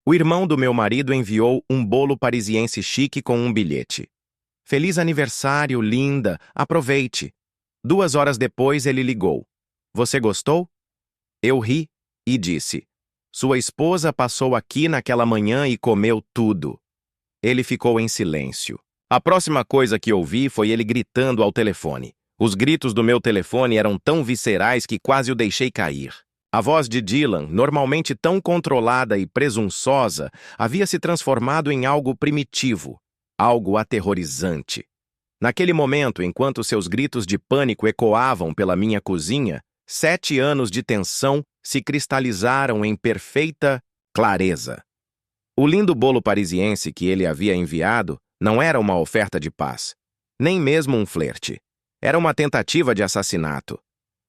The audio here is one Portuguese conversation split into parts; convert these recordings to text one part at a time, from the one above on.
O irmão do meu marido enviou um bolo parisiense chique com um bilhete. Feliz aniversário, linda, aproveite. 2 horas depois ele ligou. Você gostou? Eu ri e disse: sua esposa passou aqui naquela manhã e comeu tudo. Ele ficou em silêncio. A próxima coisa que ouvi foi ele gritando ao telefone. Os gritos do meu telefone eram tão viscerais que quase o deixei cair. A voz de Dylan, normalmente tão controlada e presunçosa, havia se transformado em algo primitivo, algo aterrorizante. Naquele momento, enquanto seus gritos de pânico ecoavam pela minha cozinha, 7 anos de tensão se cristalizaram em perfeita clareza. O lindo bolo parisiense que ele havia enviado não era uma oferta de paz, nem mesmo um flerte. Era uma tentativa de assassinato.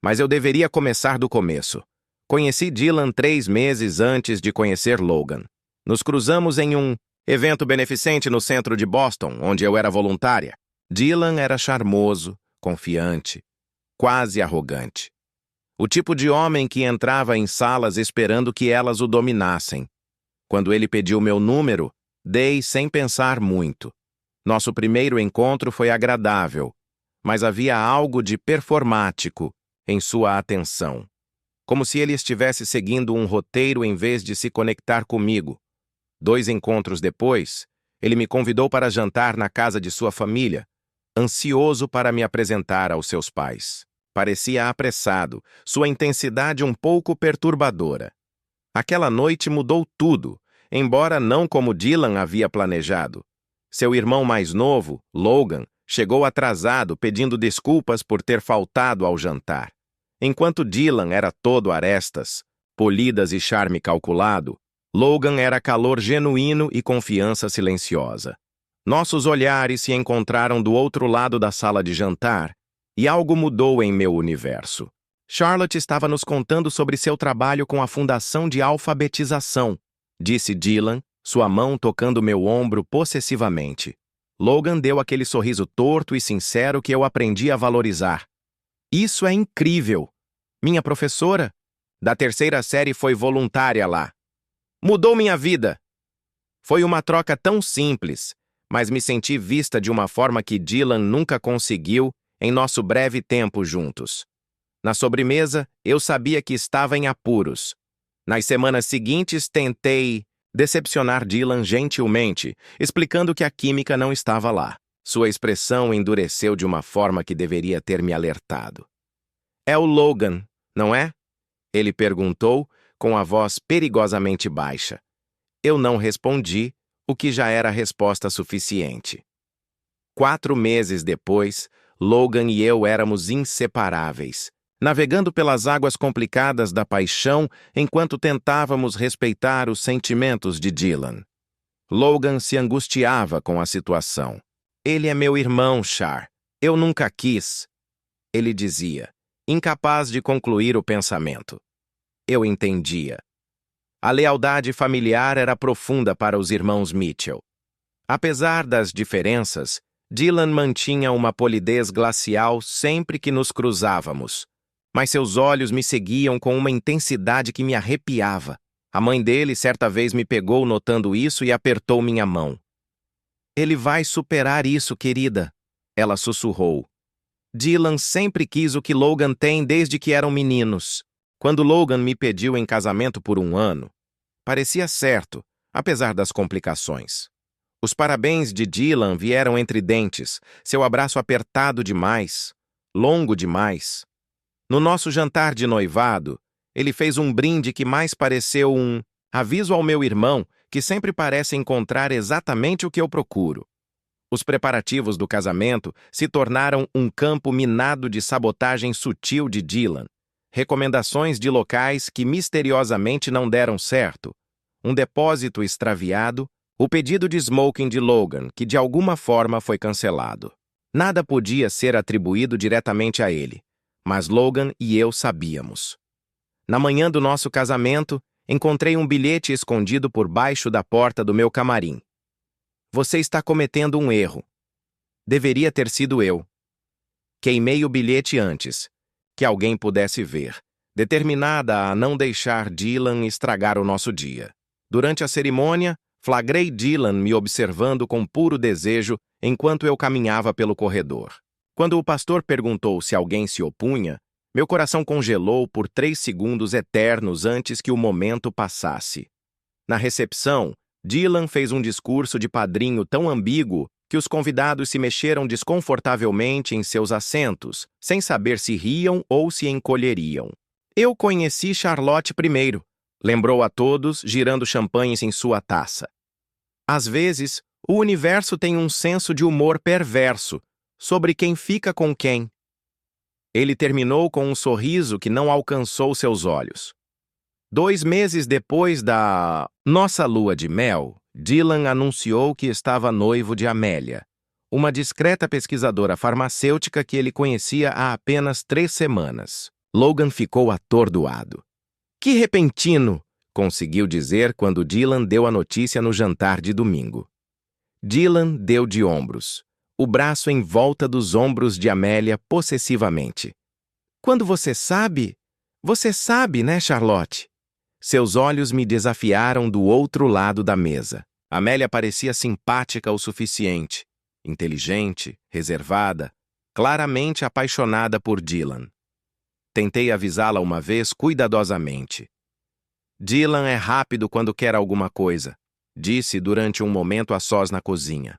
Mas eu deveria começar do começo. Conheci Dylan 3 meses antes de conhecer Logan. Nos cruzamos em um evento beneficente no centro de Boston, onde eu era voluntária. Dylan era charmoso, confiante, quase arrogante. O tipo de homem que entrava em salas esperando que elas o dominassem. Quando ele pediu meu número, dei sem pensar muito. Nosso primeiro encontro foi agradável, mas havia algo de performático em sua atenção. Como se ele estivesse seguindo um roteiro em vez de se conectar comigo. 2 encontros depois, ele me convidou para jantar na casa de sua família, ansioso para me apresentar aos seus pais. Parecia apressado, sua intensidade um pouco perturbadora. Aquela noite mudou tudo, embora não como Dylan havia planejado. Seu irmão mais novo, Logan, chegou atrasado pedindo desculpas por ter faltado ao jantar. Enquanto Dylan era todo arestas, polidas e charme calculado, Logan era calor genuíno e confiança silenciosa. Nossos olhares se encontraram do outro lado da sala de jantar e algo mudou em meu universo. Charlotte estava nos contando sobre seu trabalho com a Fundação de Alfabetização, disse Dylan, sua mão tocando meu ombro possessivamente. Logan deu aquele sorriso torto e sincero que eu aprendi a valorizar. Isso é incrível! Minha professora da 3ª série foi voluntária lá. Mudou minha vida! Foi uma troca tão simples, mas me senti vista de uma forma que Dylan nunca conseguiu em nosso breve tempo juntos. Na sobremesa, eu sabia que estava em apuros. Nas semanas seguintes, tentei decepcionar Dylan gentilmente, explicando que a química não estava lá. Sua expressão endureceu de uma forma que deveria ter me alertado. É o Logan, não é? Ele perguntou, com a voz perigosamente baixa. Eu não respondi, o que já era resposta suficiente. 4 meses depois, Logan e eu éramos inseparáveis, navegando pelas águas complicadas da paixão enquanto tentávamos respeitar os sentimentos de Dylan. Logan se angustiava com a situação. Ele é meu irmão, Char. Eu nunca quis. Ele dizia, incapaz de concluir o pensamento. Eu entendia. A lealdade familiar era profunda para os irmãos Mitchell. Apesar das diferenças, Dylan mantinha uma polidez glacial sempre que nos cruzávamos. Mas seus olhos me seguiam com uma intensidade que me arrepiava. A mãe dele certa vez me pegou notando isso e apertou minha mão. Ele vai superar isso, querida, ela sussurrou. Dylan sempre quis o que Logan tem desde que eram meninos. Quando Logan me pediu em casamento por 1 ano, parecia certo, apesar das complicações. Os parabéns de Dylan vieram entre dentes, seu abraço apertado demais, longo demais. No nosso jantar de noivado, ele fez um brinde que mais pareceu um aviso ao meu irmão, que sempre parece encontrar exatamente o que eu procuro. Os preparativos do casamento se tornaram um campo minado de sabotagem sutil de Dylan, recomendações de locais que misteriosamente não deram certo, um depósito extraviado, o pedido de smoking de Logan, que de alguma forma foi cancelado. Nada podia ser atribuído diretamente a ele, mas Logan e eu sabíamos. Na manhã do nosso casamento, encontrei um bilhete escondido por baixo da porta do meu camarim. Você está cometendo um erro. Deveria ter sido eu. Queimei o bilhete antes, que alguém pudesse ver, determinada a não deixar Dylan estragar o nosso dia. Durante a cerimônia, flagrei Dylan me observando com puro desejo enquanto eu caminhava pelo corredor. Quando o pastor perguntou se alguém se opunha, meu coração congelou por 3 segundos eternos antes que o momento passasse. Na recepção, Dylan fez um discurso de padrinho tão ambíguo que os convidados se mexeram desconfortavelmente em seus assentos, sem saber se riam ou se encolheriam. Eu conheci Charlotte primeiro, lembrou a todos, girando champanhes em sua taça. Às vezes, o universo tem um senso de humor perverso sobre quem fica com quem. Ele terminou com um sorriso que não alcançou seus olhos. 2 meses depois da nossa lua de mel, Dylan anunciou que estava noivo de Amélia, uma discreta pesquisadora farmacêutica que ele conhecia há apenas 3 semanas. Logan ficou atordoado. Que repentino! Conseguiu dizer quando Dylan deu a notícia no jantar de domingo. Dylan deu de ombros, o braço em volta dos ombros de Amélia possessivamente. Quando você sabe, né, Charlotte? Seus olhos me desafiaram do outro lado da mesa. Amélia parecia simpática o suficiente, inteligente, reservada, claramente apaixonada por Dylan. Tentei avisá-la uma vez cuidadosamente. Dylan é rápido quando quer alguma coisa, disse durante um momento a sós na cozinha.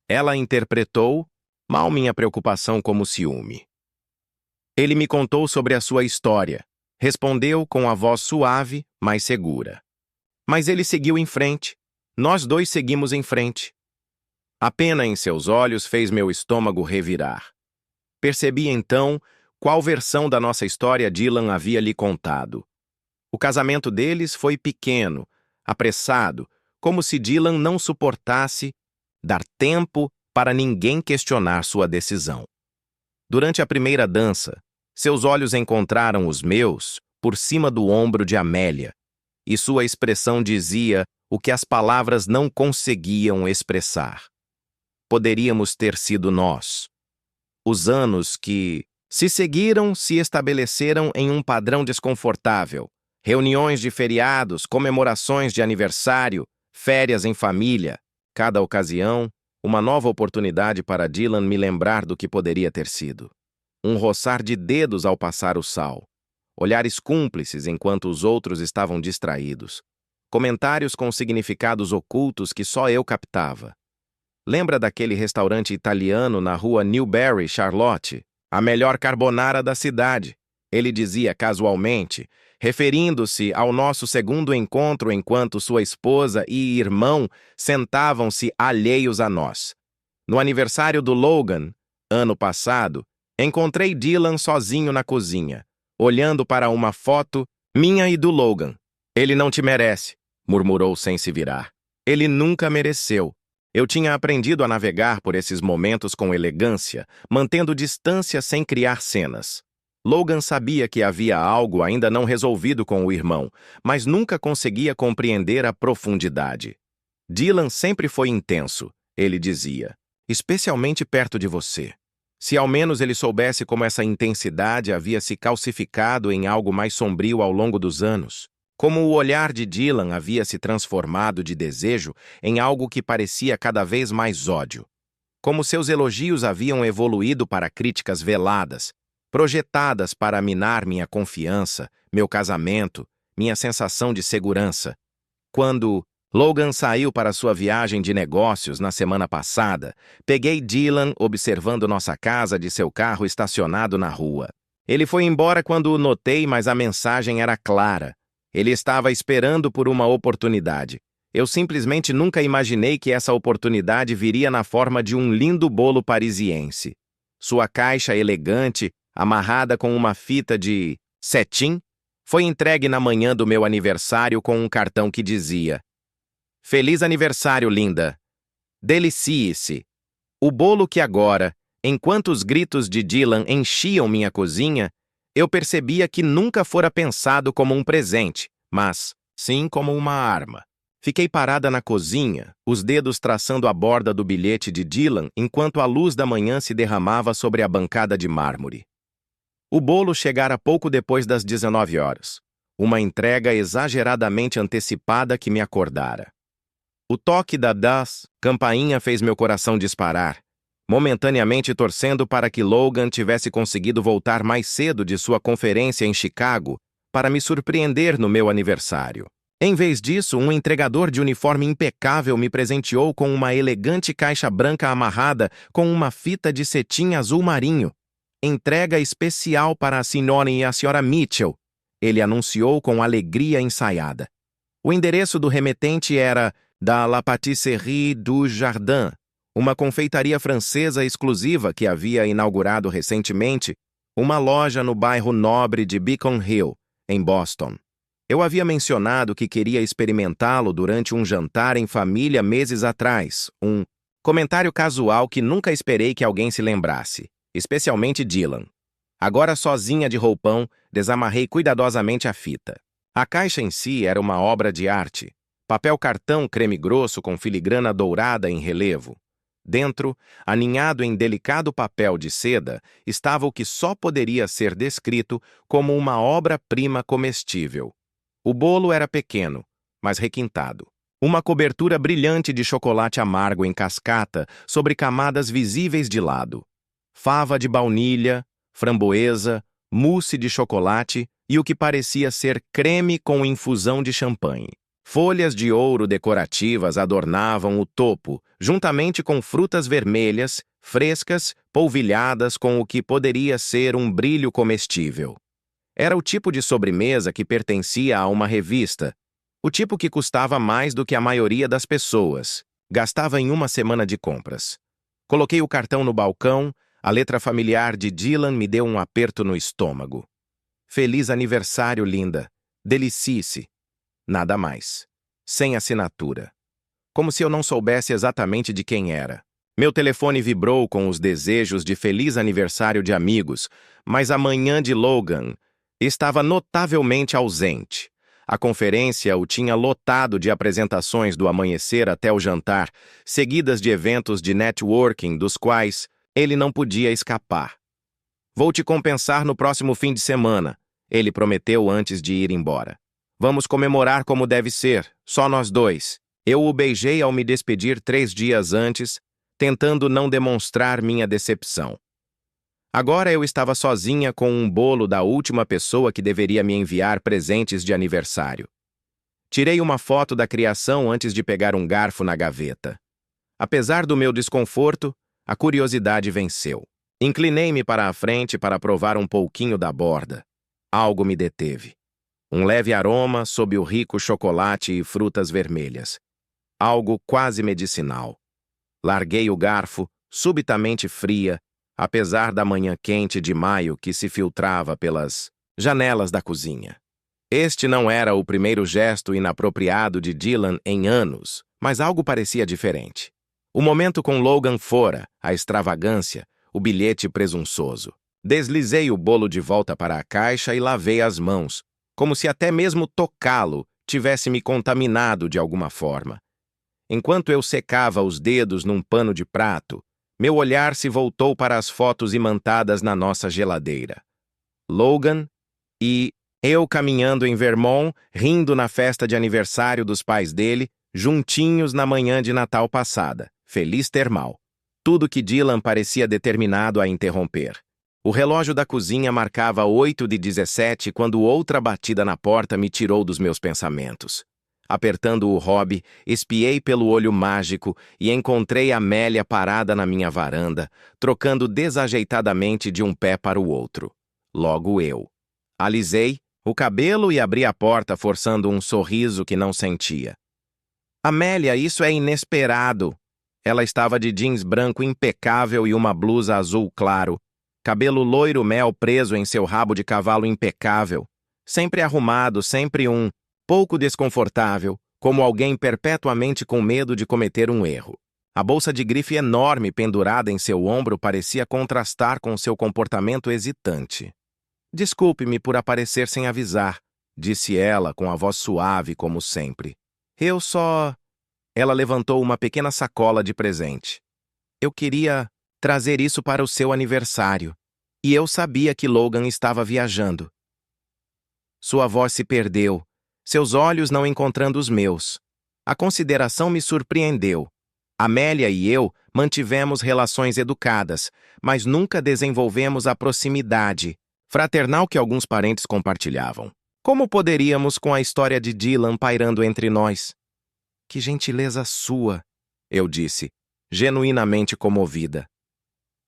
Ela interpretou mal minha preocupação como ciúme. Ele me contou sobre a sua história. Respondeu com a voz suave, mas segura. Mas ele seguiu em frente. Nós dois seguimos em frente. A pena em seus olhos fez meu estômago revirar. Percebi então qual versão da nossa história Dylan havia lhe contado. O casamento deles foi pequeno, apressado, como se Dylan não suportasse dar tempo para ninguém questionar sua decisão. Durante a primeira dança, seus olhos encontraram os meus por cima do ombro de Amélia, e sua expressão dizia o que as palavras não conseguiam expressar. Poderíamos ter sido nós. Os anos que se seguiram se estabeleceram em um padrão desconfortável. Reuniões de feriados, comemorações de aniversário, férias em família. Cada ocasião, uma nova oportunidade para Dylan me lembrar do que poderia ter sido. Um roçar de dedos ao passar o sal. Olhares cúmplices enquanto os outros estavam distraídos. Comentários com significados ocultos que só eu captava. Lembra daquele restaurante italiano na rua Newberry, Charlotte? A melhor carbonara da cidade, ele dizia casualmente, referindo-se ao nosso segundo encontro enquanto sua esposa e irmão sentavam-se alheios a nós. No aniversário do Logan, ano passado, encontrei Dylan sozinho na cozinha, olhando para uma foto minha e do Logan. Ele não te merece, murmurou sem se virar. Ele nunca mereceu. Eu tinha aprendido a navegar por esses momentos com elegância, mantendo distância sem criar cenas. Logan sabia que havia algo ainda não resolvido com o irmão, mas nunca conseguia compreender a profundidade. Dylan sempre foi intenso, ele dizia, especialmente perto de você. Se ao menos ele soubesse como essa intensidade havia se calcificado em algo mais sombrio ao longo dos anos, como o olhar de Dylan havia se transformado de desejo em algo que parecia cada vez mais ódio, como seus elogios haviam evoluído para críticas veladas, projetadas para minar minha confiança, meu casamento, minha sensação de segurança. Quando Logan saiu para sua viagem de negócios na semana passada, peguei Dylan observando nossa casa de seu carro estacionado na rua. Ele foi embora quando o notei, mas a mensagem era clara. Ele estava esperando por uma oportunidade. Eu simplesmente nunca imaginei que essa oportunidade viria na forma de um lindo bolo parisiense. Sua caixa elegante, amarrada com uma fita de cetim, foi entregue na manhã do meu aniversário com um cartão que dizia: Feliz aniversário, linda! Delicie-se! O bolo que agora, enquanto os gritos de Dylan enchiam minha cozinha, eu percebia que nunca fora pensado como um presente, mas, sim, como uma arma. Fiquei parada na cozinha, os dedos traçando a borda do bilhete de Dylan enquanto a luz da manhã se derramava sobre a bancada de mármore. O bolo chegara pouco depois das 19 horas. Uma entrega exageradamente antecipada que me acordara. O toque da campainha fez meu coração disparar, momentaneamente torcendo para que Logan tivesse conseguido voltar mais cedo de sua conferência em Chicago para me surpreender no meu aniversário. Em vez disso, um entregador de uniforme impecável me presenteou com uma elegante caixa branca amarrada com uma fita de cetim azul marinho. Entrega especial para a senhora e a senhora Mitchell, ele anunciou com alegria ensaiada. O endereço do remetente era da La Pâtisserie du Jardin, uma confeitaria francesa exclusiva que havia inaugurado recentemente uma loja no bairro nobre de Beacon Hill, em Boston. Eu havia mencionado que queria experimentá-lo durante um jantar em família meses atrás, um comentário casual que nunca esperei que alguém se lembrasse, especialmente Dylan. Agora sozinha de roupão, desamarrei cuidadosamente a fita. A caixa em si era uma obra de arte, papel cartão creme grosso com filigrana dourada em relevo. Dentro, aninhado em delicado papel de seda, estava o que só poderia ser descrito como uma obra-prima comestível. O bolo era pequeno, mas requintado. Uma cobertura brilhante de chocolate amargo em cascata sobre camadas visíveis de lado. Fava de baunilha, framboesa, mousse de chocolate e o que parecia ser creme com infusão de champanhe. Folhas de ouro decorativas adornavam o topo, juntamente com frutas vermelhas, frescas, polvilhadas com o que poderia ser um brilho comestível. Era o tipo de sobremesa que pertencia a uma revista, o tipo que custava mais do que a maioria das pessoas. Gastava em uma semana de compras. Coloquei o cartão no balcão, a letra familiar de Dylan me deu um aperto no estômago. Feliz aniversário, linda. Delicice. Nada mais. Sem assinatura. Como se eu não soubesse exatamente de quem era. Meu telefone vibrou com os desejos de feliz aniversário de amigos, mas a manhã de Logan estava notavelmente ausente. A conferência o tinha lotado de apresentações do amanhecer até o jantar, seguidas de eventos de networking dos quais ele não podia escapar. Vou te compensar no próximo fim de semana, ele prometeu antes de ir embora. Vamos comemorar como deve ser, só nós dois. Eu o beijei ao me despedir 3 dias antes, tentando não demonstrar minha decepção. Agora eu estava sozinha com um bolo da última pessoa que deveria me enviar presentes de aniversário. Tirei uma foto da criação antes de pegar um garfo na gaveta. Apesar do meu desconforto, a curiosidade venceu. Inclinei-me para a frente para provar um pouquinho da borda. Algo me deteve. Um leve aroma sob o rico chocolate e frutas vermelhas. Algo quase medicinal. Larguei o garfo, subitamente fria, apesar da manhã quente de maio que se filtrava pelas janelas da cozinha. Este não era o primeiro gesto inapropriado de Dylan em anos, mas algo parecia diferente. O momento com Logan fora, a extravagância, o bilhete presunçoso. Deslizei o bolo de volta para a caixa e lavei as mãos, como se até mesmo tocá-lo tivesse me contaminado de alguma forma. Enquanto eu secava os dedos num pano de prato, meu olhar se voltou para as fotos imantadas na nossa geladeira. Logan e eu caminhando em Vermont, rindo na festa de aniversário dos pais dele, juntinhos na manhã de Natal passada. Feliz termal. Tudo que Dylan parecia determinado a interromper. O relógio da cozinha marcava 8h17 quando outra batida na porta me tirou dos meus pensamentos. Apertando o hobby, espiei pelo olho mágico e encontrei Amélia parada na minha varanda, trocando desajeitadamente de um pé para o outro. Logo eu. Alisei o cabelo e abri a porta forçando um sorriso que não sentia. Amélia, isso é inesperado. Ela estava de jeans branco impecável e uma blusa azul claro, cabelo loiro mel preso em seu rabo de cavalo impecável, sempre arrumado, sempre um pouco desconfortável, como alguém perpetuamente com medo de cometer um erro. A bolsa de grife enorme pendurada em seu ombro parecia contrastar com seu comportamento hesitante. Desculpe-me por aparecer sem avisar, disse ela com a voz suave como sempre. Eu só... Ela levantou uma pequena sacola de presente. Eu queria trazer isso para o seu aniversário. E eu sabia que Logan estava viajando. Sua voz se perdeu, seus olhos não encontrando os meus. A consideração me surpreendeu. Amélia e eu mantivemos relações educadas, mas nunca desenvolvemos a proximidade fraternal que alguns parentes compartilhavam. Como poderíamos com a história de Dylan pairando entre nós? Que gentileza sua, eu disse, genuinamente comovida.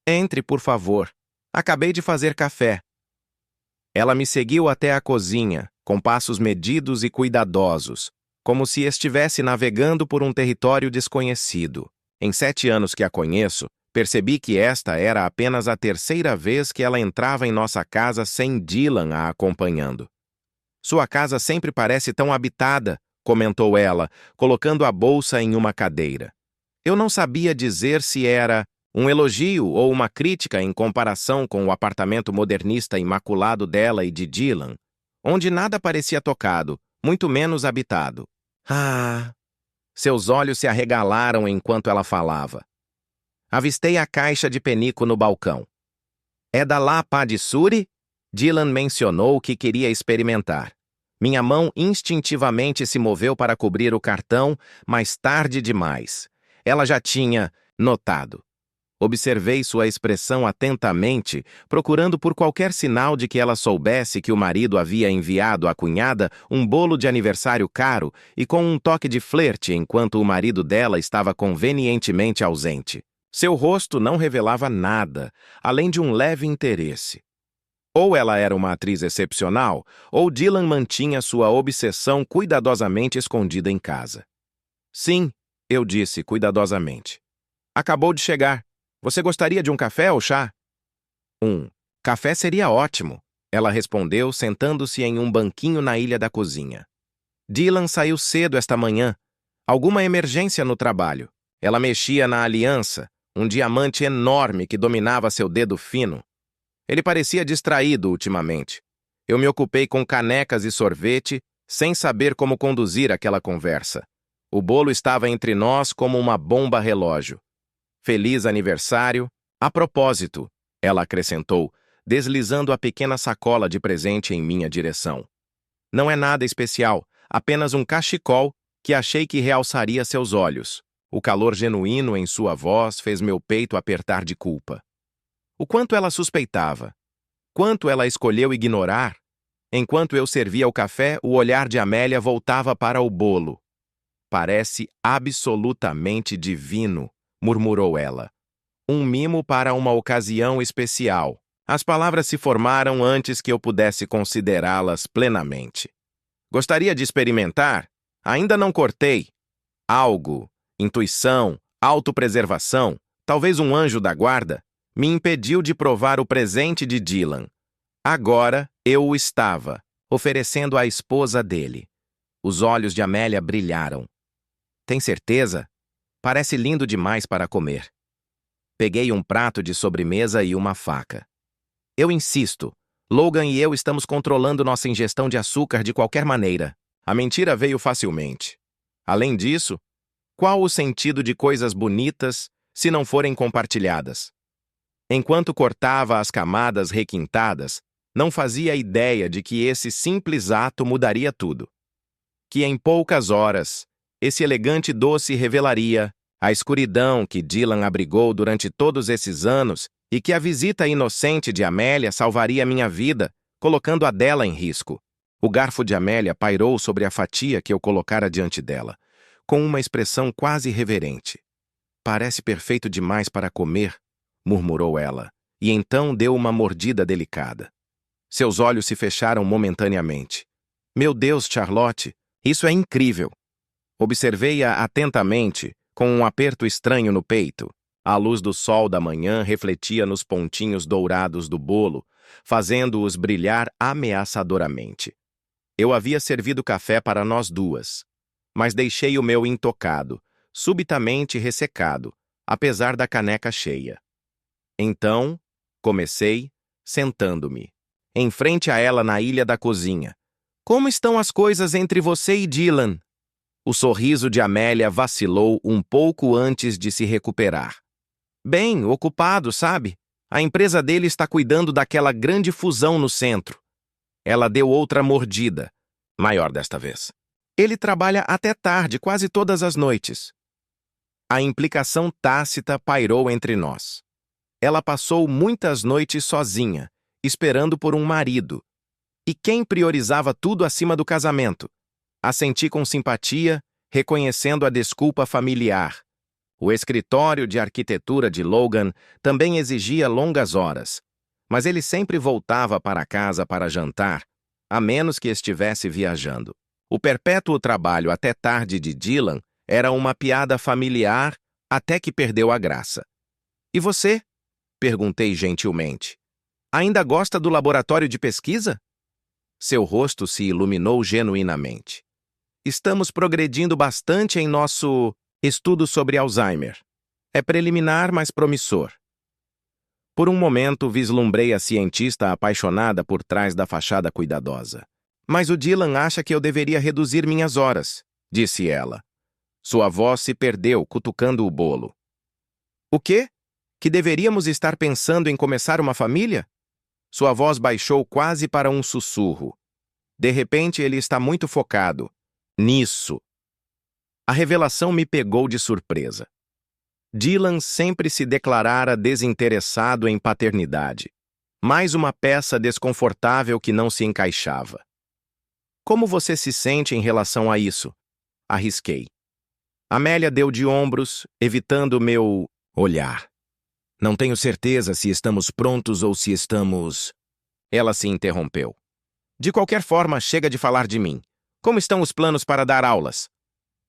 Entre, por favor. Acabei de fazer café. Ela me seguiu até a cozinha, com passos medidos e cuidadosos, como se estivesse navegando por um território desconhecido. Em 7 anos que a conheço, percebi que esta era apenas a terceira vez que ela entrava em nossa casa sem Dylan a acompanhando. Sua casa sempre parece tão habitada, comentou ela, colocando a bolsa em uma cadeira. Eu não sabia dizer se era um elogio ou uma crítica em comparação com o apartamento modernista imaculado dela e de Dylan, onde nada parecia tocado, muito menos habitado. Ah! Seus olhos se arregalaram enquanto ela falava. Avistei a caixa de penico no balcão. É da La Padisuri? Dylan mencionou que queria experimentar. Minha mão instintivamente se moveu para cobrir o cartão, mas tarde demais. Ela já tinha notado. Observei sua expressão atentamente, procurando por qualquer sinal de que ela soubesse que o marido havia enviado à cunhada um bolo de aniversário caro e com um toque de flerte enquanto o marido dela estava convenientemente ausente. Seu rosto não revelava nada, além de um leve interesse. Ou ela era uma atriz excepcional, ou Dylan mantinha sua obsessão cuidadosamente escondida em casa. Sim, eu disse cuidadosamente. Acabou de chegar. Você gostaria de um café ou chá? Café seria ótimo, ela respondeu, sentando-se em um banquinho na ilha da cozinha. Dylan saiu cedo esta manhã. Alguma emergência no trabalho. Ela mexia na aliança, um diamante enorme que dominava seu dedo fino. Ele parecia distraído ultimamente. Eu me ocupei com canecas e sorvete, sem saber como conduzir aquela conversa. O bolo estava entre nós como uma bomba relógio. Feliz aniversário. A propósito, ela acrescentou, deslizando a pequena sacola de presente em minha direção. Não é nada especial, apenas um cachecol que achei que realçaria seus olhos. O calor genuíno em sua voz fez meu peito apertar de culpa. O quanto ela suspeitava. Quanto ela escolheu ignorar. Enquanto eu servia o café, o olhar de Amélia voltava para o bolo. Parece absolutamente divino, murmurou ela. Um mimo para uma ocasião especial. As palavras se formaram antes que eu pudesse considerá-las plenamente. Gostaria de experimentar? Ainda não cortei. Algo, intuição, autopreservação, talvez um anjo da guarda, me impediu de provar o presente de Dylan. Agora eu o estava, oferecendo à esposa dele. Os olhos de Amélia brilharam. Tem certeza? Parece lindo demais para comer. Peguei um prato de sobremesa e uma faca. Eu insisto, Logan e eu estamos controlando nossa ingestão de açúcar de qualquer maneira. A mentira veio facilmente. Além disso, qual o sentido de coisas bonitas se não forem compartilhadas? Enquanto cortava as camadas requintadas, não fazia ideia de que esse simples ato mudaria tudo. Que em poucas horas, esse elegante doce revelaria a escuridão que Dylan abrigou durante todos esses anos e que a visita inocente de Amélia salvaria minha vida, colocando a dela em risco. O garfo de Amélia pairou sobre a fatia que eu colocara diante dela, com uma expressão quase reverente. Parece perfeito demais para comer, murmurou ela, e então deu uma mordida delicada. Seus olhos se fecharam momentaneamente. Meu Deus, Charlotte, isso é incrível! Observei-a atentamente, com um aperto estranho no peito. A luz do sol da manhã refletia nos pontinhos dourados do bolo, fazendo-os brilhar ameaçadoramente. Eu havia servido café para nós duas, mas deixei o meu intocado, subitamente ressecado, apesar da caneca cheia. Então, comecei, sentando-me, em frente a ela na ilha da cozinha. Como estão as coisas entre você e Dylan? O sorriso de Amélia vacilou um pouco antes de se recuperar. Bem, ocupado, sabe? A empresa dele está cuidando daquela grande fusão no centro. Ela deu outra mordida, maior desta vez. Ele trabalha até tarde, quase todas as noites. A implicação tácita pairou entre nós. Ela passou muitas noites sozinha, esperando por um marido. E quem priorizava tudo acima do casamento? Assenti com simpatia, reconhecendo a desculpa familiar. O escritório de arquitetura de Logan também exigia longas horas, mas ele sempre voltava para casa para jantar, a menos que estivesse viajando. O perpétuo trabalho até tarde de Dylan era uma piada familiar até que perdeu a graça. E você? Perguntei gentilmente. Ainda gosta do laboratório de pesquisa? Seu rosto se iluminou genuinamente. Estamos progredindo bastante em nosso estudo sobre Alzheimer. É preliminar, mas promissor. Por um momento, vislumbrei a cientista apaixonada por trás da fachada cuidadosa. Mas o Dylan acha que eu deveria reduzir minhas horas, disse ela. Sua voz se perdeu, cutucando o bolo. O quê? Que deveríamos estar pensando em começar uma família? Sua voz baixou quase para um sussurro. De repente, ele está muito focado. Nisso. A revelação me pegou de surpresa. Dylan sempre se declarara desinteressado em paternidade. Mais uma peça desconfortável que não se encaixava. Como você se sente em relação a isso? Arrisquei. Amélia deu de ombros, evitando meu olhar. Não tenho certeza se estamos prontos ou se estamos... Ela se interrompeu. De qualquer forma, chega de falar de mim. Como estão os planos para dar aulas?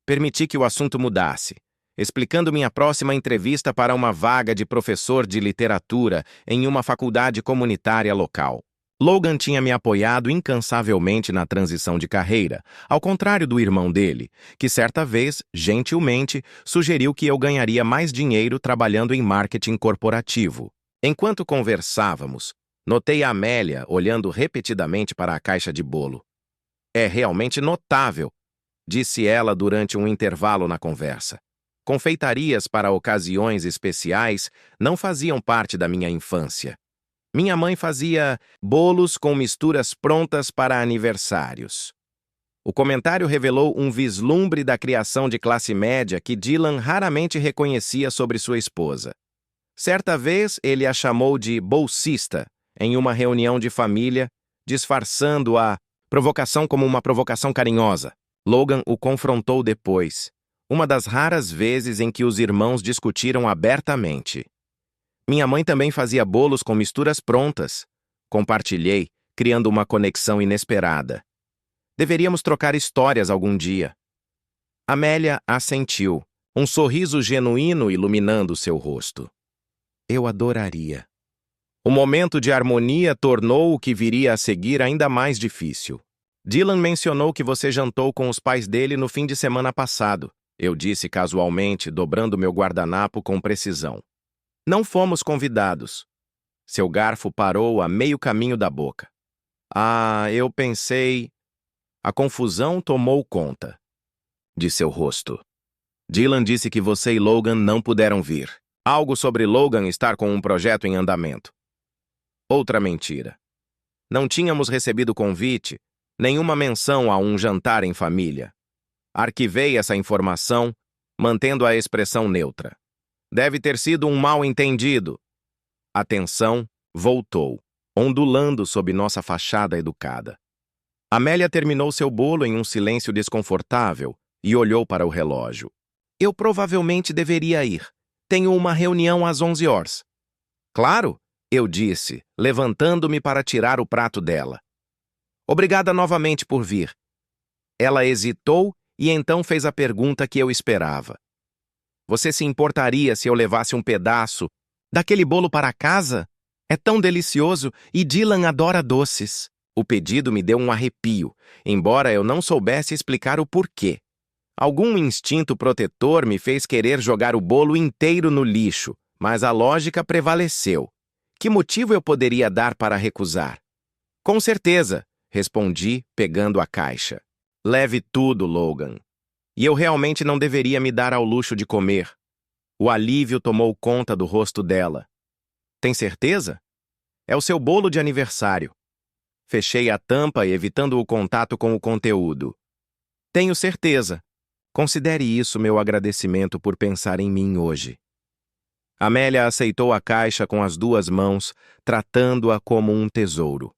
Permiti que o assunto mudasse, explicando minha próxima entrevista para uma vaga de professor de literatura em uma faculdade comunitária local. Logan tinha me apoiado incansavelmente na transição de carreira, ao contrário do irmão dele, que certa vez, gentilmente, sugeriu que eu ganharia mais dinheiro trabalhando em marketing corporativo. Enquanto conversávamos, notei a Amélia olhando repetidamente para a caixa de bolo. É realmente notável, disse ela durante um intervalo na conversa. Confeitarias para ocasiões especiais não faziam parte da minha infância. Minha mãe fazia bolos com misturas prontas para aniversários. O comentário revelou um vislumbre da criação de classe média que Dylan raramente reconhecia sobre sua esposa. Certa vez, ele a chamou de bolsista em uma reunião de família, disfarçando a provocação como uma provocação carinhosa. Logan o confrontou depois, uma das raras vezes em que os irmãos discutiram abertamente. Minha mãe também fazia bolos com misturas prontas. Compartilhei, criando uma conexão inesperada. Deveríamos trocar histórias algum dia. Amélia assentiu, um sorriso genuíno iluminando seu rosto. Eu adoraria. O momento de harmonia tornou o que viria a seguir ainda mais difícil. Dylan mencionou que você jantou com os pais dele no fim de semana passado. Eu disse casualmente, dobrando meu guardanapo com precisão. Não fomos convidados. Seu garfo parou a meio caminho da boca. Ah, eu pensei... A confusão tomou conta de seu rosto. Dylan disse que você e Logan não puderam vir. Algo sobre Logan estar com um projeto em andamento. Outra mentira. Não tínhamos recebido convite, nenhuma menção a um jantar em família. Arquivei essa informação, mantendo a expressão neutra. Deve ter sido um mal-entendido. A tensão voltou, ondulando sob nossa fachada educada. Amélia terminou seu bolo em um silêncio desconfortável e olhou para o relógio. Eu provavelmente deveria ir. Tenho uma reunião às 11 horas. Claro, eu disse, levantando-me para tirar o prato dela. Obrigada novamente por vir. Ela hesitou e então fez a pergunta que eu esperava. Você se importaria se eu levasse um pedaço daquele bolo para casa? É tão delicioso e Dylan adora doces. O pedido me deu um arrepio, embora eu não soubesse explicar o porquê. Algum instinto protetor me fez querer jogar o bolo inteiro no lixo, mas a lógica prevaleceu. Que motivo eu poderia dar para recusar? Com certeza, respondi, pegando a caixa. Leve tudo, Logan. E eu realmente não deveria me dar ao luxo de comer. O alívio tomou conta do rosto dela. Tem certeza? É o seu bolo de aniversário. Fechei a tampa, evitando o contato com o conteúdo. Tenho certeza. Considere isso meu agradecimento por pensar em mim hoje. Amélia aceitou a caixa com as 2 mãos, tratando-a como um tesouro.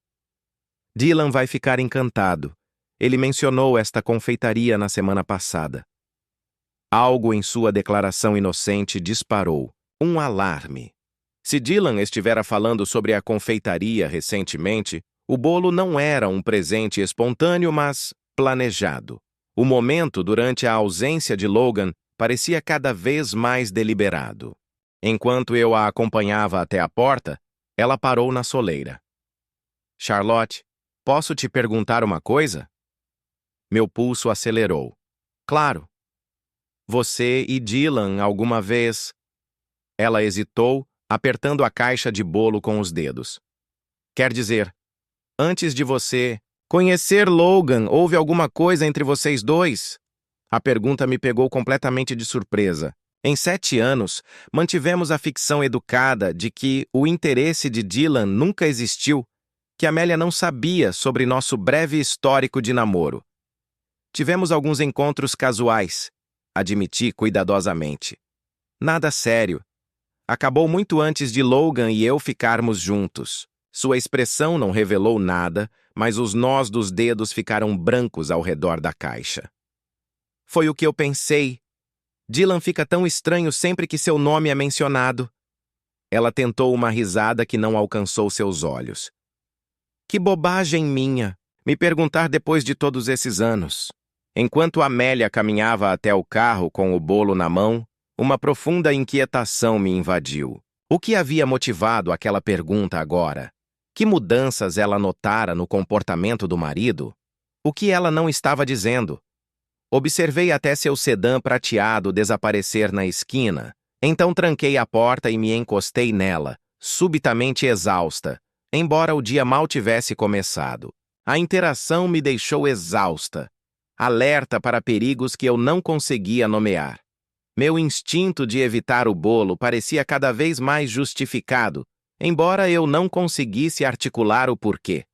Dylan vai ficar encantado. Ele mencionou esta confeitaria na semana passada. Algo em sua declaração inocente disparou. Um alarme. Se Dylan estivera falando sobre a confeitaria recentemente, o bolo não era um presente espontâneo, mas planejado. O momento, durante a ausência de Logan, parecia cada vez mais deliberado. Enquanto eu a acompanhava até a porta, ela parou na soleira. Charlotte, posso te perguntar uma coisa? Meu pulso acelerou. Claro. Você e Dylan alguma vez... Ela hesitou, apertando a caixa de bolo com os dedos. Quer dizer, antes de você conhecer Logan, houve alguma coisa entre vocês dois? A pergunta me pegou completamente de surpresa. Em 7 anos, mantivemos a ficção educada de que o interesse de Dylan nunca existiu, que Amélia não sabia sobre nosso breve histórico de namoro. Tivemos alguns encontros casuais, admiti cuidadosamente. Nada sério. Acabou muito antes de Logan e eu ficarmos juntos. Sua expressão não revelou nada, mas os nós dos dedos ficaram brancos ao redor da caixa. Foi o que eu pensei. Dylan fica tão estranho sempre que seu nome é mencionado. Ela tentou uma risada que não alcançou seus olhos. Que bobagem minha, me perguntar depois de todos esses anos. Enquanto Amélia caminhava até o carro com o bolo na mão, uma profunda inquietação me invadiu. O que havia motivado aquela pergunta agora? Que mudanças ela notara no comportamento do marido? O que ela não estava dizendo? Observei até seu sedã prateado desaparecer na esquina. Então tranquei a porta e me encostei nela, subitamente exausta, embora o dia mal tivesse começado. A interação me deixou exausta, alerta para perigos que eu não conseguia nomear. Meu instinto de evitar o bolo parecia cada vez mais justificado, embora eu não conseguisse articular o porquê.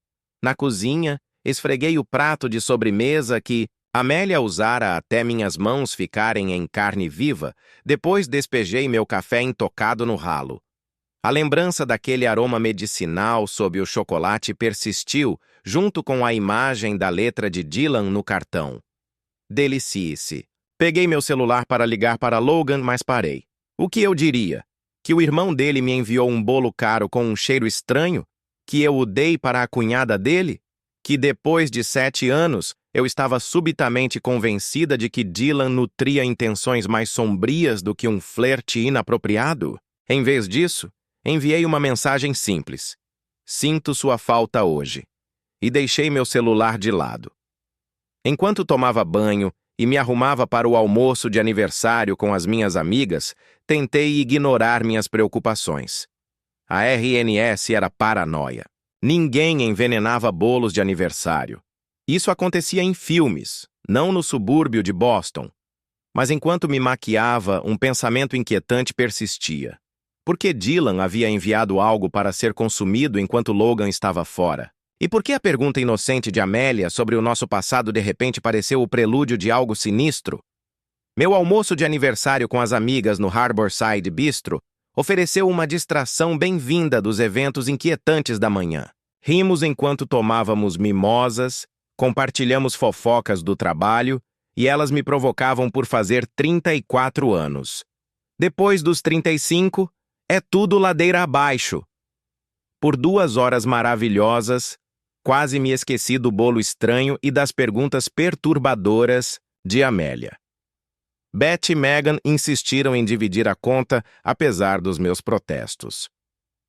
Na cozinha, esfreguei o prato de sobremesa que Amélia usara até minhas mãos ficarem em carne viva, depois despejei meu café intocado no ralo. A lembrança daquele aroma medicinal sob o chocolate persistiu, junto com a imagem da letra de Dylan no cartão. Delicie-se. Peguei meu celular para ligar para Logan, mas parei. O que eu diria? Que o irmão dele me enviou um bolo caro com um cheiro estranho? Que eu o dei para a cunhada dele? Que depois de 7 anos, eu estava subitamente convencida de que Dylan nutria intenções mais sombrias do que um flerte inapropriado? Em vez disso, enviei uma mensagem simples. Sinto sua falta hoje. E deixei meu celular de lado. Enquanto tomava banho e me arrumava para o almoço de aniversário com as minhas amigas, tentei ignorar minhas preocupações. A RNS era paranoia. Ninguém envenenava bolos de aniversário. Isso acontecia em filmes, não no subúrbio de Boston. Mas enquanto me maquiava, um pensamento inquietante persistia. Por que Dylan havia enviado algo para ser consumido enquanto Logan estava fora? E por que a pergunta inocente de Amélia sobre o nosso passado de repente pareceu o prelúdio de algo sinistro? Meu almoço de aniversário com as amigas no Harborside Bistro ofereceu uma distração bem-vinda dos eventos inquietantes da manhã. Rimos enquanto tomávamos mimosas, compartilhamos fofocas do trabalho e elas me provocavam por fazer 34 anos. Depois dos 35, é tudo ladeira abaixo. Por 2 horas maravilhosas, quase me esqueci do bolo estranho e das perguntas perturbadoras de Amélia. Beth e Megan insistiram em dividir a conta, apesar dos meus protestos.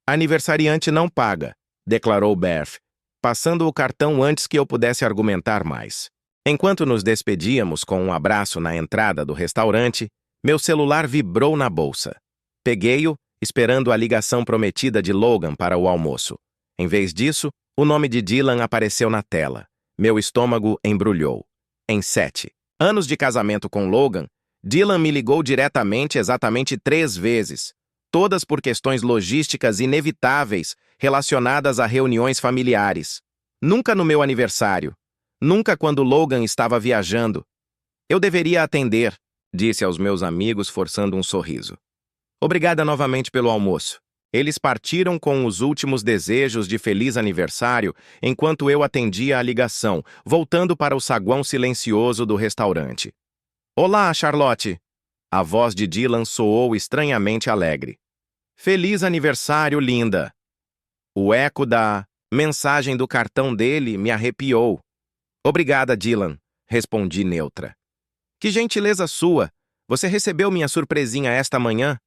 Aniversariante não paga, declarou Beth, passando o cartão antes que eu pudesse argumentar mais. Enquanto nos despedíamos com um abraço na entrada do restaurante, meu celular vibrou na bolsa. Peguei-o, esperando a ligação prometida de Logan para o almoço. Em vez disso, o nome de Dylan apareceu na tela. Meu estômago embrulhou. Em 7 anos de casamento com Logan, Dylan me ligou diretamente exatamente 3 vezes, todas por questões logísticas inevitáveis relacionadas a reuniões familiares. Nunca no meu aniversário. Nunca quando Logan estava viajando. Eu deveria atender, disse aos meus amigos, forçando um sorriso. Obrigada novamente pelo almoço. Eles partiram com os últimos desejos de feliz aniversário enquanto eu atendia a ligação, voltando para o saguão silencioso do restaurante. Olá, Charlotte! A voz de Dylan soou estranhamente alegre. Feliz aniversário, linda! O eco da mensagem do cartão dele me arrepiou. Obrigada, Dylan, respondi neutra. Que gentileza sua! Você recebeu minha surpresinha esta manhã?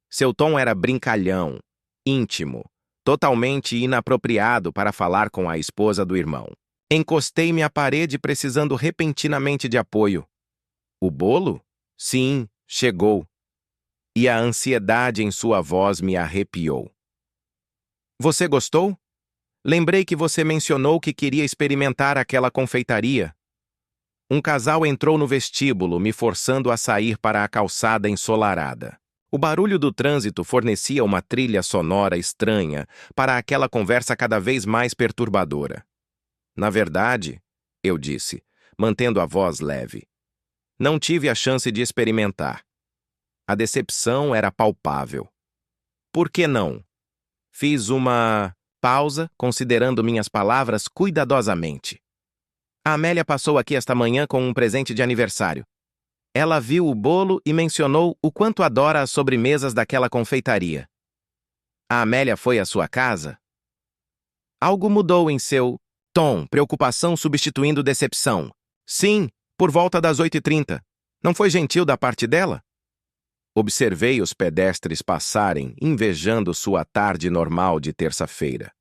Seu tom era brincalhão, íntimo, totalmente inapropriado para falar com a esposa do irmão. Encostei-me à parede precisando repentinamente de apoio. O bolo? Sim, chegou. E a ansiedade em sua voz me arrepiou. Você gostou? Lembrei que você mencionou que queria experimentar aquela confeitaria. Um casal entrou no vestíbulo, me forçando a sair para a calçada ensolarada. O barulho do trânsito fornecia uma trilha sonora estranha para aquela conversa cada vez mais perturbadora. Na verdade, eu disse, mantendo a voz leve, não tive a chance de experimentar. A decepção era palpável. Por que não? Fiz uma pausa, considerando minhas palavras cuidadosamente. A Amélia passou aqui esta manhã com um presente de aniversário. Ela viu o bolo e mencionou o quanto adora as sobremesas daquela confeitaria. A Amélia foi à sua casa? Algo mudou em seu tom, preocupação substituindo decepção. Sim, por volta das 8h30. Não foi gentil da parte dela? Observei os pedestres passarem, invejando sua tarde normal de terça-feira.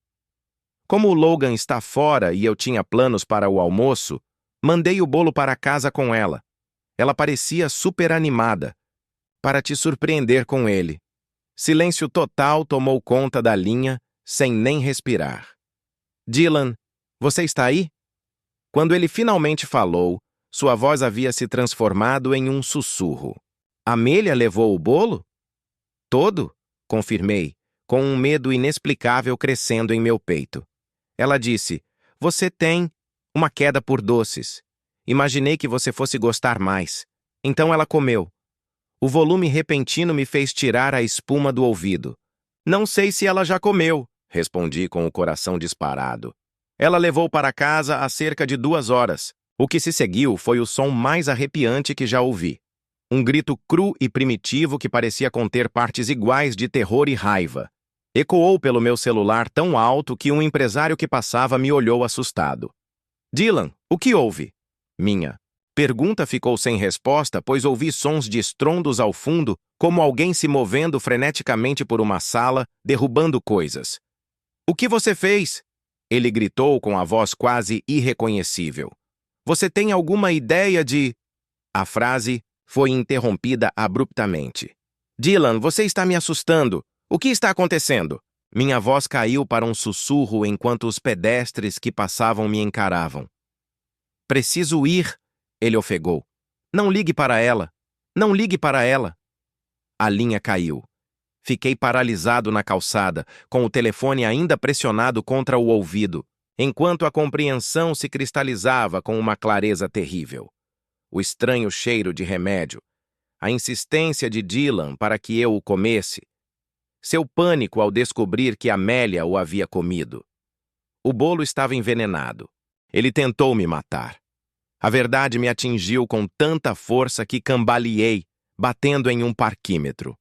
Como o Logan está fora e eu tinha planos para o almoço, mandei o bolo para casa com ela. Ela parecia super animada, para te surpreender com ele. Silêncio total tomou conta da linha, sem nem respirar. Dylan, você está aí? Quando ele finalmente falou, sua voz havia se transformado em um sussurro. Amélia levou o bolo? Todo? Confirmei, com um medo inexplicável crescendo em meu peito. Ela disse, você tem uma queda por doces. Imaginei que você fosse gostar mais. Então ela comeu. O volume repentino me fez tirar a espuma do ouvido. Não sei se ela já comeu, respondi com o coração disparado. Ela levou para casa há cerca de 2 horas. O que se seguiu foi o som mais arrepiante que já ouvi. Um grito cru e primitivo que parecia conter partes iguais de terror e raiva. Ecoou pelo meu celular tão alto que um empresário que passava me olhou assustado. Dylan, o que houve? Minha pergunta ficou sem resposta, pois ouvi sons de estrondos ao fundo, como alguém se movendo freneticamente por uma sala, derrubando coisas. O que você fez? Ele gritou com a voz quase irreconhecível. Você tem alguma ideia de... A frase foi interrompida abruptamente. Dylan, você está me assustando. O que está acontecendo? Minha voz caiu para um sussurro enquanto os pedestres que passavam me encaravam. Preciso ir, ele ofegou. Não ligue para ela. Não ligue para ela. A linha caiu. Fiquei paralisado na calçada, com o telefone ainda pressionado contra o ouvido, enquanto a compreensão se cristalizava com uma clareza terrível. O estranho cheiro de remédio, a insistência de Dylan para que eu o comesse, seu pânico ao descobrir que Amélia o havia comido. O bolo estava envenenado. Ele tentou me matar. A verdade me atingiu com tanta força que cambaleei, batendo em um parquímetro.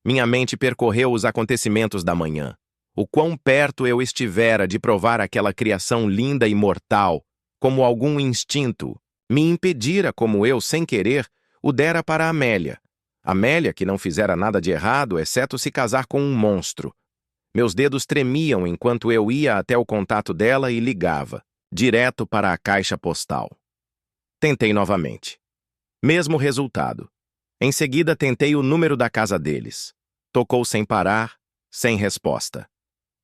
Minha mente percorreu os acontecimentos da manhã. O quão perto eu estivera de provar aquela criação linda e mortal, como algum instinto, me impedira como eu, sem querer, o dera para Amélia. Amélia, que não fizera nada de errado, exceto se casar com um monstro. Meus dedos tremiam enquanto eu ia até o contato dela e ligava, direto para a caixa postal. Tentei novamente. Mesmo resultado. Em seguida, tentei o número da casa deles. Tocou sem parar, sem resposta.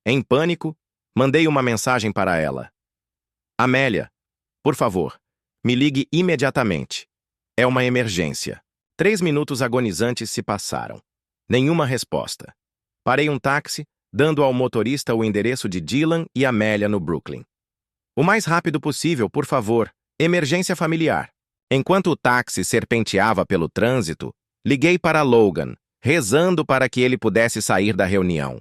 Em pânico, mandei uma mensagem para ela. Amélia, por favor, me ligue imediatamente. É uma emergência. 3 minutos agonizantes se passaram. Nenhuma resposta. Parei um táxi, dando ao motorista o endereço de Dylan e Amélia no Brooklyn. O mais rápido possível, por favor. Emergência familiar. Enquanto o táxi serpenteava pelo trânsito, liguei para Logan, rezando para que ele pudesse sair da reunião.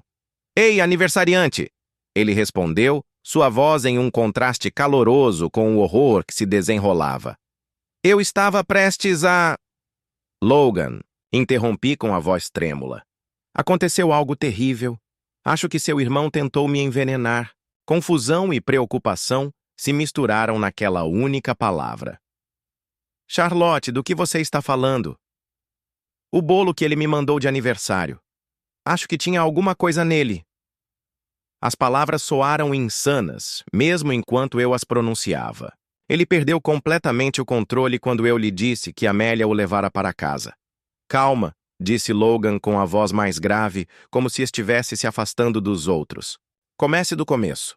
Ei, aniversariante! Ele respondeu, sua voz em um contraste caloroso com o horror que se desenrolava. Eu estava prestes a... Logan, interrompi com a voz trêmula. Aconteceu algo terrível. Acho que seu irmão tentou me envenenar. Confusão e preocupação se misturaram naquela única palavra. Charlotte, do que você está falando? O bolo que ele me mandou de aniversário. Acho que tinha alguma coisa nele. As palavras soaram insanas, mesmo enquanto eu as pronunciava. Ele perdeu completamente o controle quando eu lhe disse que Amélia o levara para casa. Calma, disse Logan com a voz mais grave, como se estivesse se afastando dos outros. Comece do começo.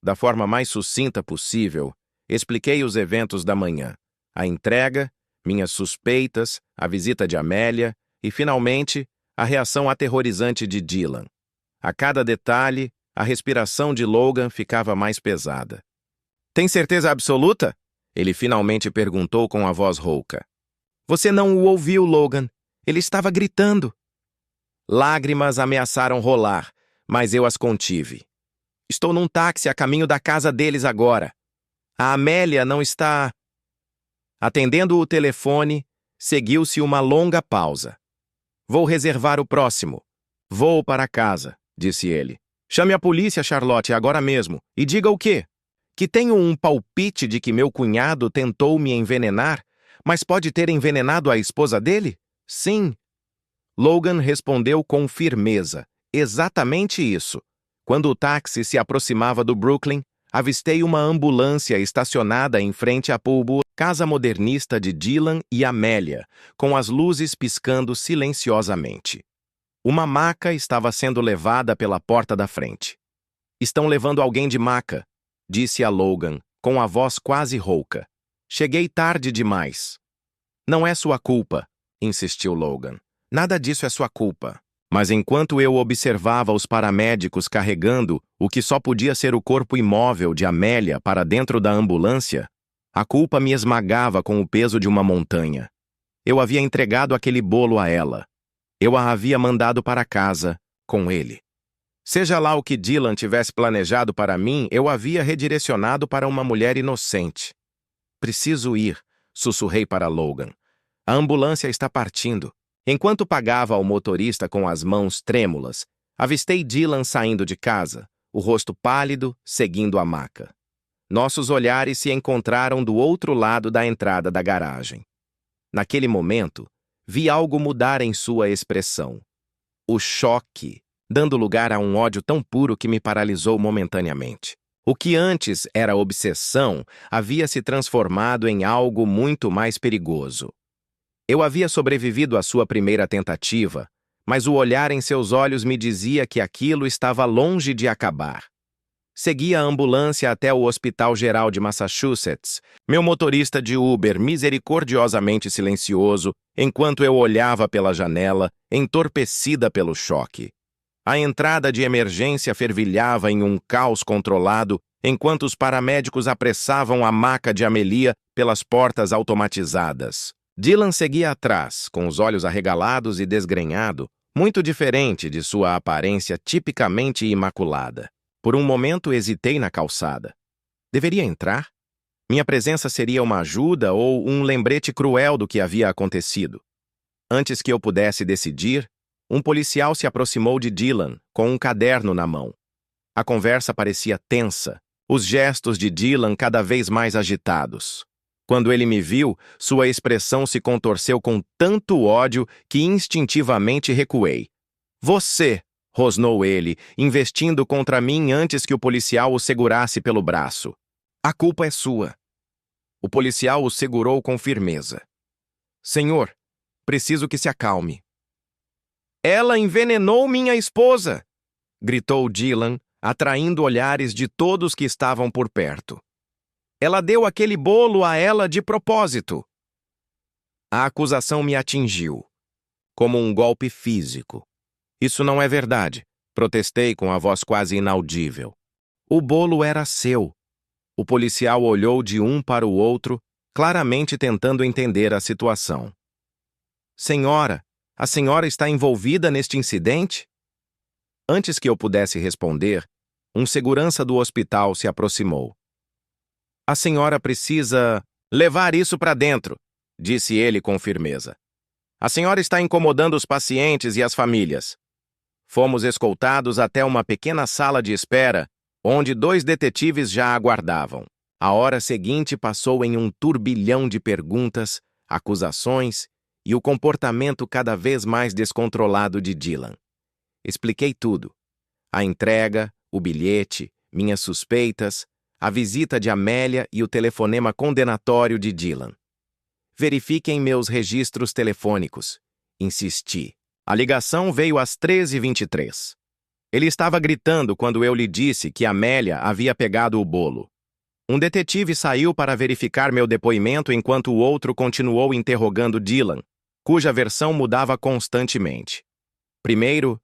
Da forma mais sucinta possível, expliquei os eventos da manhã. A entrega, minhas suspeitas, a visita de Amélia e, finalmente, a reação aterrorizante de Dylan. A cada detalhe, a respiração de Logan ficava mais pesada. Tem certeza absoluta? Ele finalmente perguntou com a voz rouca. Você não o ouviu, Logan. Ele estava gritando. Lágrimas ameaçaram rolar, mas eu as contive. Estou num táxi a caminho da casa deles agora. A Amélia não está... Atendendo o telefone, seguiu-se uma longa pausa. Vou reservar o próximo. Vou para casa, disse ele. Chame a polícia, Charlotte, agora mesmo. E diga o quê? Que tenho um palpite de que meu cunhado tentou me envenenar, mas pode ter envenenado a esposa dele? Sim. Logan respondeu com firmeza. Exatamente isso. Quando o táxi se aproximava do Brooklyn, avistei uma ambulância estacionada em frente à Pulbo, casa modernista de Dylan e Amélia, com as luzes piscando silenciosamente. Uma maca estava sendo levada pela porta da frente. Estão levando alguém de maca, disse a Logan, com a voz quase rouca. Cheguei tarde demais. Não é sua culpa, insistiu Logan. Nada disso é sua culpa. Mas enquanto eu observava os paramédicos carregando o que só podia ser o corpo imóvel de Amélia para dentro da ambulância, a culpa me esmagava com o peso de uma montanha. Eu havia entregado aquele bolo a ela. Eu a havia mandado para casa com ele. Seja lá o que Dylan tivesse planejado para mim, eu havia redirecionado para uma mulher inocente. Preciso ir, sussurrei para Logan. A ambulância está partindo. Enquanto pagava ao motorista com as mãos trêmulas, avistei Dylan saindo de casa, o rosto pálido, seguindo a maca. Nossos olhares se encontraram do outro lado da entrada da garagem. Naquele momento, vi algo mudar em sua expressão. O choque, dando lugar a um ódio tão puro que me paralisou momentaneamente. O que antes era obsessão havia se transformado em algo muito mais perigoso. Eu havia sobrevivido à sua primeira tentativa, mas o olhar em seus olhos me dizia que aquilo estava longe de acabar. Segui a ambulância até o Hospital Geral de Massachusetts, meu motorista de Uber misericordiosamente silencioso, enquanto eu olhava pela janela, entorpecida pelo choque. A entrada de emergência fervilhava em um caos controlado, enquanto os paramédicos apressavam a maca de Amelia pelas portas automatizadas. Dylan seguia atrás, com os olhos arregalados e desgrenhado, muito diferente de sua aparência tipicamente imaculada. Por um momento hesitei na calçada. Deveria entrar? Minha presença seria uma ajuda ou um lembrete cruel do que havia acontecido? Antes que eu pudesse decidir, um policial se aproximou de Dylan, com um caderno na mão. A conversa parecia tensa, os gestos de Dylan cada vez mais agitados. Quando ele me viu, sua expressão se contorceu com tanto ódio que instintivamente recuei. Você! Rosnou ele, investindo contra mim antes que o policial o segurasse pelo braço. A culpa é sua. O policial o segurou com firmeza. Senhor, preciso que se acalme. Ela envenenou minha esposa! Gritou Dylan, atraindo olhares de todos que estavam por perto. Ela deu aquele bolo a ela de propósito. A acusação me atingiu, como um golpe físico. Isso não é verdade, protestei com a voz quase inaudível. O bolo era seu. O policial olhou de um para o outro, claramente tentando entender a situação. Senhora, a senhora está envolvida neste incidente? Antes que eu pudesse responder, um segurança do hospital se aproximou. A senhora precisa levar isso para dentro, disse ele com firmeza. A senhora está incomodando os pacientes e as famílias. Fomos escoltados até uma pequena sala de espera, onde 2 detetives já aguardavam. A hora seguinte passou em um turbilhão de perguntas, acusações e o comportamento cada vez mais descontrolado de Dylan. Expliquei tudo. A entrega, o bilhete, minhas suspeitas, a visita de Amélia e o telefonema condenatório de Dylan. Verifiquem meus registros telefônicos. Insisti. A ligação veio às 13h23. Ele estava gritando quando eu lhe disse que Amélia havia pegado o bolo. Um detetive saiu para verificar meu depoimento enquanto o outro continuou interrogando Dylan, cuja versão mudava constantemente. Primeiro,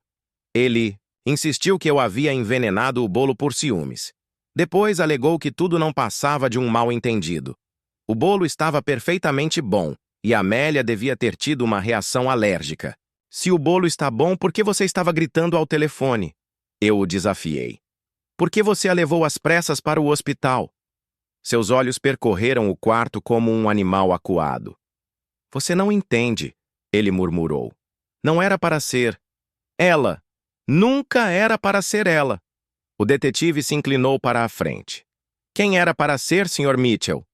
ele insistiu que eu havia envenenado o bolo por ciúmes. Depois alegou que tudo não passava de um mal-entendido. O bolo estava perfeitamente bom e Amélia devia ter tido uma reação alérgica. Se o bolo está bom, por que você estava gritando ao telefone? Eu o desafiei. Por que você a levou às pressas para o hospital? Seus olhos percorreram o quarto como um animal acuado. Você não entende, ele murmurou. Não era para ser ela. Nunca era para ser ela. O detetive se inclinou para a frente. Quem era para ser, Sr. Mitchell?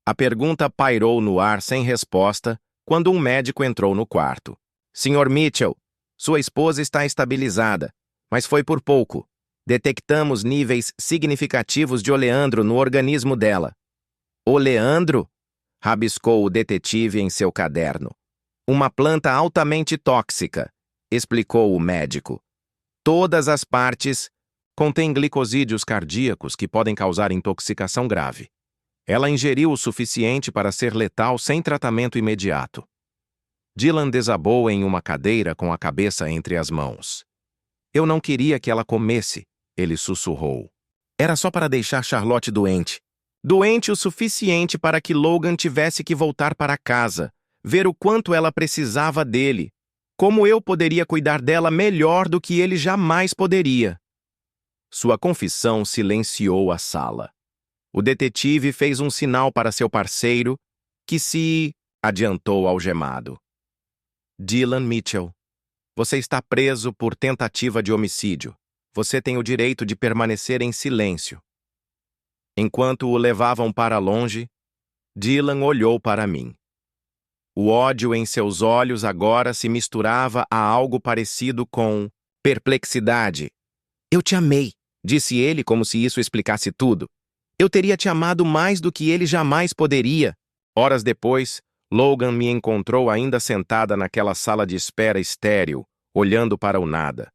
A pergunta pairou no ar sem resposta quando um médico entrou no quarto. Sr. Mitchell, sua esposa está estabilizada, mas foi por pouco. Detectamos níveis significativos de oleandro no organismo dela. Oleandro? Rabiscou o detetive em seu caderno. Uma planta altamente tóxica, explicou o médico. Todas as partes contêm glicosídeos cardíacos que podem causar intoxicação grave. Ela ingeriu o suficiente para ser letal sem tratamento imediato. Dylan desabou em uma cadeira com a cabeça entre as mãos. Eu não queria que ela comesse, ele sussurrou. Era só para deixar Charlotte doente. Doente o suficiente para que Logan tivesse que voltar para casa, ver o quanto ela precisava dele. Como eu poderia cuidar dela melhor do que ele jamais poderia? Sua confissão silenciou a sala. O detetive fez um sinal para seu parceiro, que se adiantou algemado. Dylan Mitchell, você está preso por tentativa de homicídio. Você tem o direito de permanecer em silêncio. Enquanto o levavam para longe, Dylan olhou para mim. O ódio em seus olhos agora se misturava a algo parecido com perplexidade. Eu te amei, disse ele como se isso explicasse tudo. Eu teria te amado mais do que ele jamais poderia. Horas depois, Logan me encontrou ainda sentada naquela sala de espera estéril, olhando para o nada.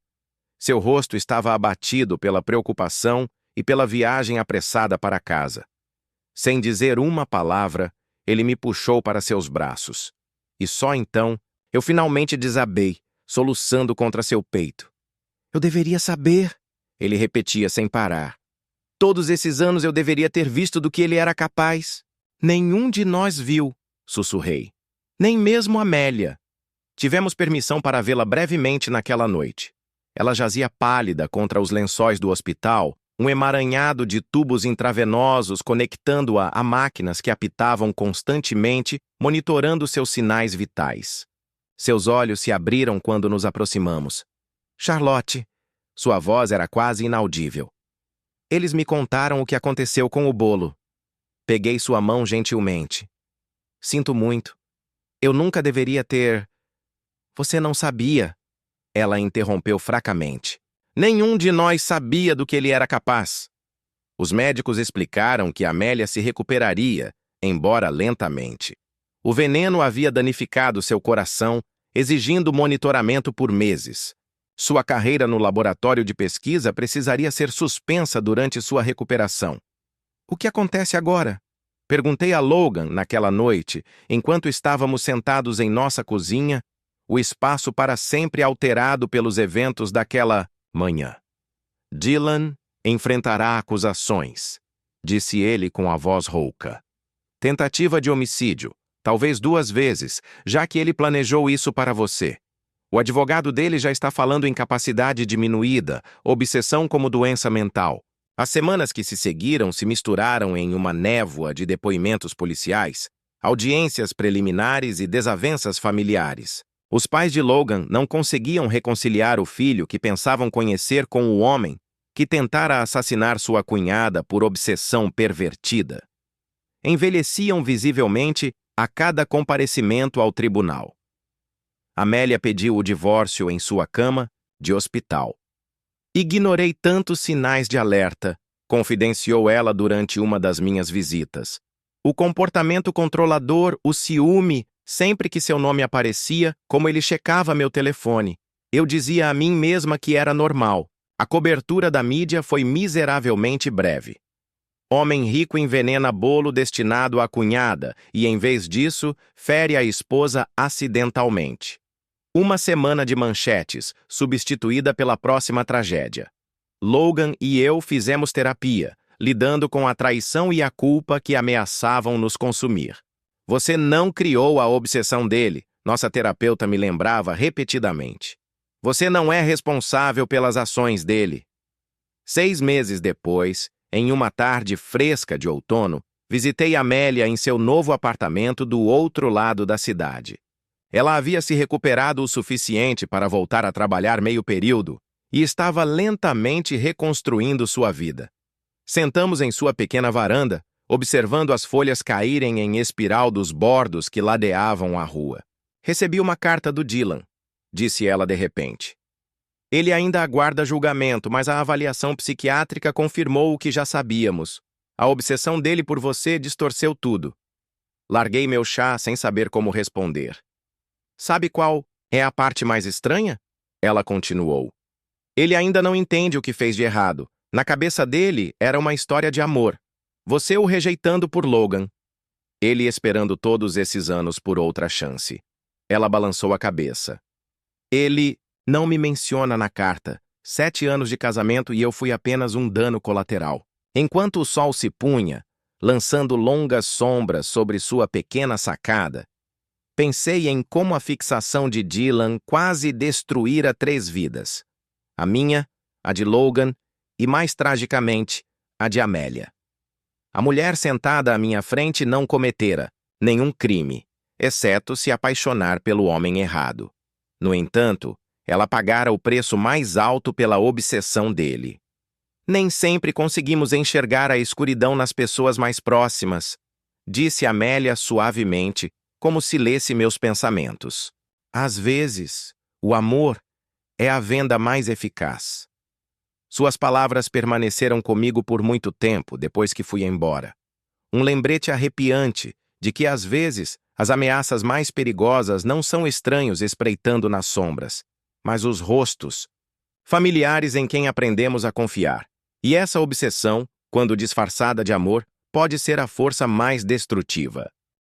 Seu rosto estava abatido pela preocupação e pela viagem apressada para casa. Sem dizer uma palavra, ele me puxou para seus braços. E só então, eu finalmente desabei, soluçando contra seu peito. Eu deveria saber, ele repetia sem parar. Todos esses anos eu deveria ter visto do que ele era capaz. Nenhum de nós viu, sussurrei. Nem mesmo Amélia. Tivemos permissão para vê-la brevemente naquela noite. Ela jazia pálida contra os lençóis do hospital, um emaranhado de tubos intravenosos conectando-a a máquinas que apitavam constantemente, monitorando seus sinais vitais. Seus olhos se abriram quando nos aproximamos. Charlotte. Sua voz era quase inaudível. Eles me contaram o que aconteceu com o bolo. Peguei sua mão gentilmente. Sinto muito. Eu nunca deveria ter... Você não sabia. Ela interrompeu fracamente. Nenhum de nós sabia do que ele era capaz. Os médicos explicaram que Amélia se recuperaria, embora lentamente. O veneno havia danificado seu coração, exigindo monitoramento por meses. Sua carreira no laboratório de pesquisa precisaria ser suspensa durante sua recuperação. O que acontece agora? Perguntei a Logan naquela noite, enquanto estávamos sentados em nossa cozinha, o espaço para sempre alterado pelos eventos daquela manhã. Dylan enfrentará acusações. disse ele com a voz rouca. Tentativa de homicídio, talvez 2 vezes, já que ele planejou isso para você. O advogado dele já está falando em capacidade diminuída, obsessão como doença mental. As semanas que se seguiram se misturaram em uma névoa de depoimentos policiais, audiências preliminares e desavenças familiares. Os pais de Logan não conseguiam reconciliar o filho que pensavam conhecer com o homem que tentara assassinar sua cunhada por obsessão pervertida. Envelheciam visivelmente a cada comparecimento ao tribunal. Amélia pediu o divórcio em sua cama de hospital. Ignorei tantos sinais de alerta, confidenciou ela durante uma das minhas visitas. O comportamento controlador, o ciúme, sempre que seu nome aparecia, como ele checava meu telefone. Eu dizia a mim mesma que era normal. A cobertura da mídia foi miseravelmente breve. Homem rico envenena bolo destinado à cunhada e, em vez disso, fere a esposa acidentalmente. Uma semana de manchetes, substituída pela próxima tragédia. Logan e eu fizemos terapia, lidando com a traição e a culpa que ameaçavam nos consumir. Você não criou a obsessão dele, nossa terapeuta me lembrava repetidamente. Você não é responsável pelas ações dele. 6 meses depois, em uma tarde fresca de outono, visitei Amélia em seu novo apartamento do outro lado da cidade. Ela havia se recuperado o suficiente para voltar a trabalhar meio período e estava lentamente reconstruindo sua vida. Sentamos em sua pequena varanda, observando as folhas caírem em espiral dos bordos que ladeavam a rua. Recebi uma carta do Dylan, disse ela de repente. Ele ainda aguarda julgamento, mas a avaliação psiquiátrica confirmou o que já sabíamos. A obsessão dele por você distorceu tudo. Larguei meu chá sem saber como responder. Sabe qual é a parte mais estranha? Ela continuou. Ele ainda não entende o que fez de errado. Na cabeça dele, era uma história de amor. Você o rejeitando por Logan. Ele esperando todos esses anos por outra chance. Ela balançou a cabeça. Ele não me menciona na carta. 7 anos de casamento e eu fui apenas um dano colateral. Enquanto o sol se punha, lançando longas sombras sobre sua pequena sacada, pensei em como a fixação de Dylan quase destruíra 3 vidas. A minha, a de Logan e, mais tragicamente, a de Amélia. A mulher sentada à minha frente não cometera nenhum crime, exceto se apaixonar pelo homem errado. No entanto, ela pagara o preço mais alto pela obsessão dele. Nem sempre conseguimos enxergar a escuridão nas pessoas mais próximas, disse Amélia suavemente, como se lesse meus pensamentos. Às vezes, o amor é a venda mais eficaz. Suas palavras permaneceram comigo por muito tempo depois que fui embora. Um lembrete arrepiante de que, às vezes, as ameaças mais perigosas não são estranhos espreitando nas sombras, mas os rostos, familiares em quem aprendemos a confiar. E essa obsessão, quando disfarçada de amor, pode ser a força mais destrutiva.